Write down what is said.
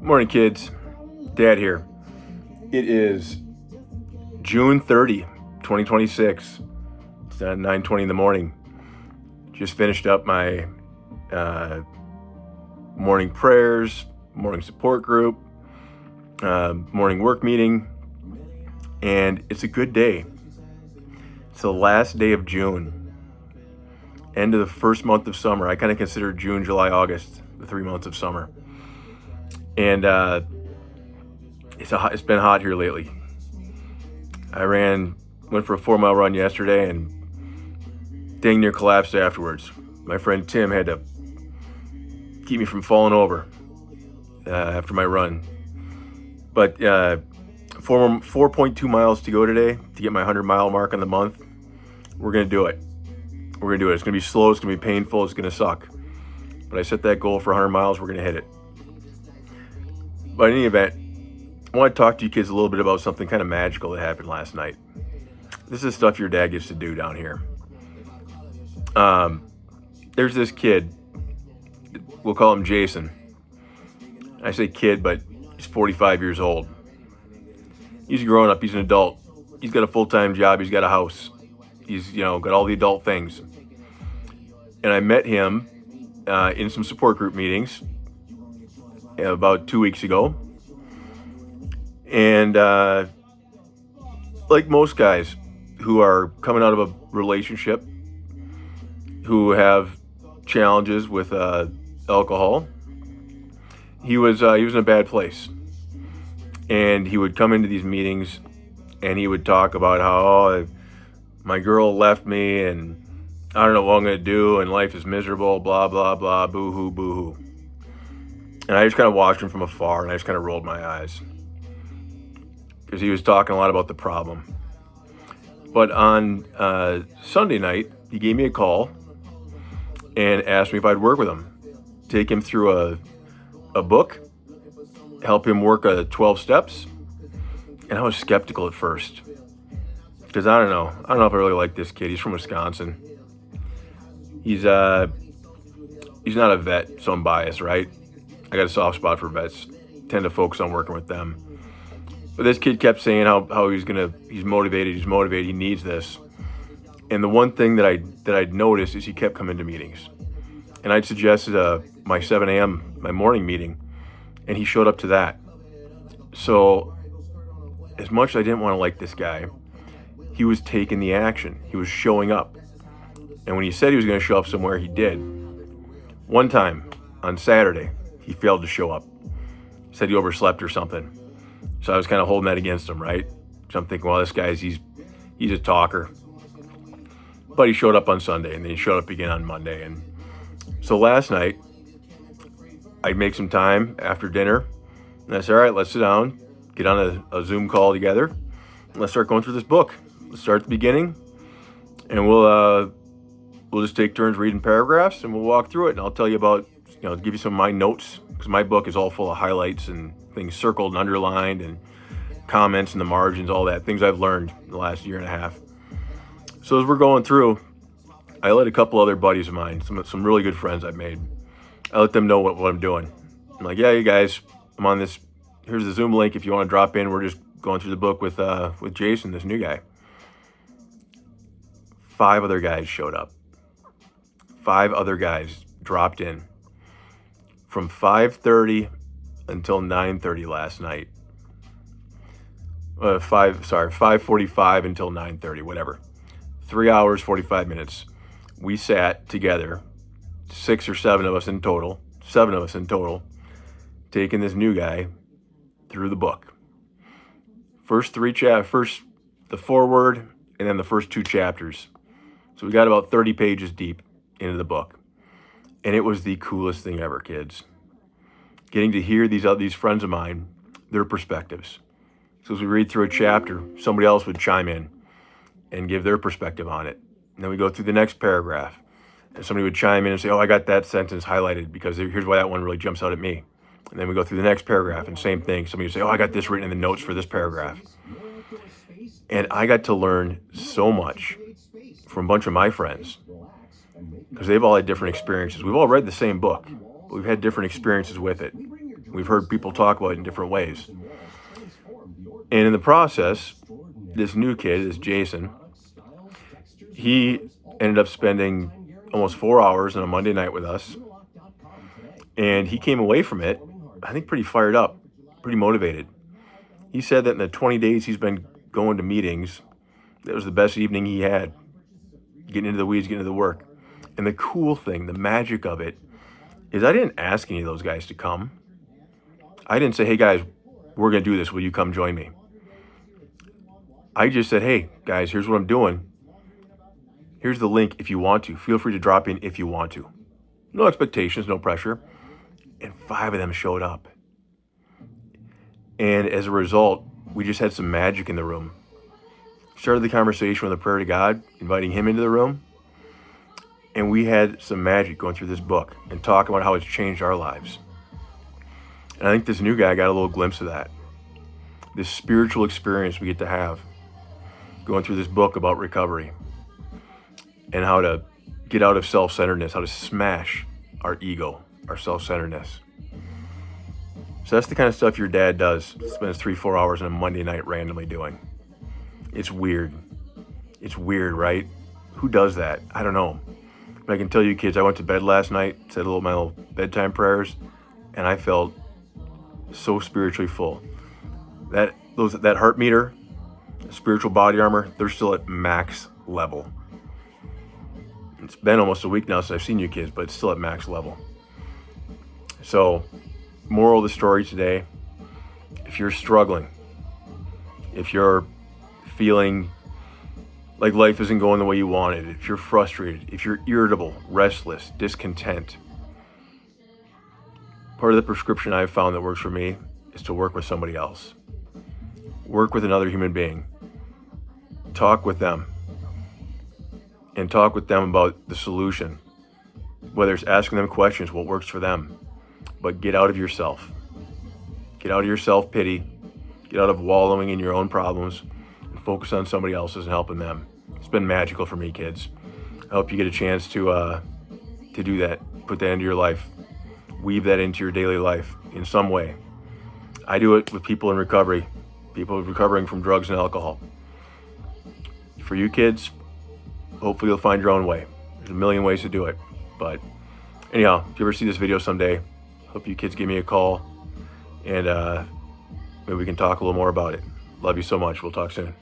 Morning, kids. Dad here. It is June 30, 2026. It's 9:20 in the morning. Just finished up my morning prayers, morning support group, morning work meeting, and it's a good day. It's the last day of June, end of the first month of summer. I kind of consider June, July, August the 3 months of summer. And it's been hot here lately. I went for a 4-mile run yesterday and dang near collapsed afterwards. My friend Tim had to keep me from falling over after my run. But 4.2 miles to go today to get my 100-mile mark on the month. We're going to do it. It's going to be slow. It's going to be painful. It's going to suck. But I set that goal for 100 miles. We're going to hit it. But in any event, I want to talk to you kids a little bit about something kind of magical that happened last night. This is stuff your dad gets to do down here. There's this kid. We'll call him Jason. I say kid, but he's 45 years old. He's a grown up. He's an adult. He's got a full-time job. He's got a house. He's, got all the adult things. And I met him in some support group meetings about 2 weeks ago. And like most guys who are coming out of a relationship, who have challenges with alcohol, he was in a bad place. And he would come into these meetings and he would talk about how my girl left me and I don't know what I'm going to do and life is miserable, blah, blah, blah, boo-hoo, boo-hoo. And I just kind of watched him from afar and I just kind of rolled my eyes because he was talking a lot about the problem. But on Sunday night, he gave me a call and asked me if I'd work with him, take him through a book, help him work 12 steps. And I was skeptical at first because I don't know if I really like this kid. He's from Wisconsin. He's not a vet, so I'm biased, right? I got a soft spot for vets. Tend to focus on working with them. But this kid kept saying how he's motivated, he needs this. And the one thing that I'd noticed is he kept coming to meetings. And I'd suggested my 7 a.m., my morning meeting, and he showed up to that. So as much as I didn't want to like this guy, he was taking the action. He was showing up. And when he said he was going to show up somewhere, he did. One time on Saturday, he failed to show up. Said he overslept or something. So I was kind of holding that against him, right? So I'm thinking, well, this guy's, he's a talker. But he showed up on Sunday, and then he showed up again on Monday. And so last night, I'd make some time after dinner. And I said, all right, let's sit down, get on a Zoom call together, and let's start going through this book. Let's start at the beginning, and we'll just take turns reading paragraphs, and we'll walk through it. And I'll tell you about, give you some of my notes, because my book is all full of highlights and things circled and underlined and comments in the margins, all that, things I've learned in the last year and a half. So as we're going through, I let a couple other buddies of mine, some really good friends I've made, I let them know what I'm doing. I'm like, yeah, you guys, I'm on this, here's the Zoom link if you want to drop in. We're just going through the book with Jason, this new guy. 5 other guys showed up. 5 other guys dropped in from 5:30 until 9:30 last night. 5:45 until 9:30, whatever. 3 hours, 45 minutes. We sat together, 6 or 7 of us in total, taking this new guy through the book. First the foreword, and then the first 2 chapters. So we got about 30 pages deep into the book. And it was the coolest thing ever, kids. Getting to hear these friends of mine, their perspectives. So as we read through a chapter, somebody else would chime in and give their perspective on it. And then we go through the next paragraph. And somebody would chime in and say, oh, I got that sentence highlighted because here's why that one really jumps out at me. And then we go through the next paragraph and same thing. Somebody would say, oh, I got this written in the notes for this paragraph. And I got to learn so much from a bunch of my friends because they've all had different experiences. We've all read the same book, but we've had different experiences with it. We've heard people talk about it in different ways. And in the process, this new kid, this Jason, he ended up spending almost 4 hours on a Monday night with us. And he came away from it, I think, pretty fired up, pretty motivated. He said that in the 20 days he's been going to meetings, that was the best evening he had, getting into the weeds, getting into the work. And the cool thing, the magic of it, is I didn't ask any of those guys to come. I didn't say, hey guys, we're going to do this. Will you come join me? I just said, hey guys, here's what I'm doing. Here's the link if you want to. Feel free to drop in if you want to. No expectations, no pressure. And 5 of them showed up. And as a result, we just had some magic in the room. Started the conversation with a prayer to God, inviting him into the room. And we had some magic going through this book and talking about how it's changed our lives. And I think this new guy got a little glimpse of that. This spiritual experience we get to have going through this book about recovery and how to get out of self-centeredness, how to smash our ego, our self-centeredness. So that's the kind of stuff your dad does, spends 3-4 hours on a Monday night randomly doing. It's weird. It's weird, right? Who does that? I don't know. But I can tell you kids, I went to bed last night, said my little bedtime prayers, and I felt so spiritually full. That heart meter, spiritual body armor, they're still at max level. It's been almost a week now since I've seen you kids, but it's still at max level. So, moral of the story today, if you're struggling, if you're feeling like life isn't going the way you wanted, if you're frustrated, if you're irritable, restless, discontent, part of the prescription I've found that works for me is to work with somebody else. Work with another human being. Talk with them. And talk with them about the solution. Whether it's asking them questions, what works for them. But get out of yourself. Get out of your self-pity. Get out of wallowing in your own problems. And focus on somebody else's and helping them. It's been magical for me, kids. I hope you get a chance to do that. Put that into your life. Weave that into your daily life in some way. I do it with people in recovery. People recovering from drugs and alcohol. For you kids, hopefully you'll find your own way. There's a million ways to do it. But anyhow, if you ever see this video someday, hope you kids give me a call and maybe we can talk a little more about it. Love you so much. We'll talk soon.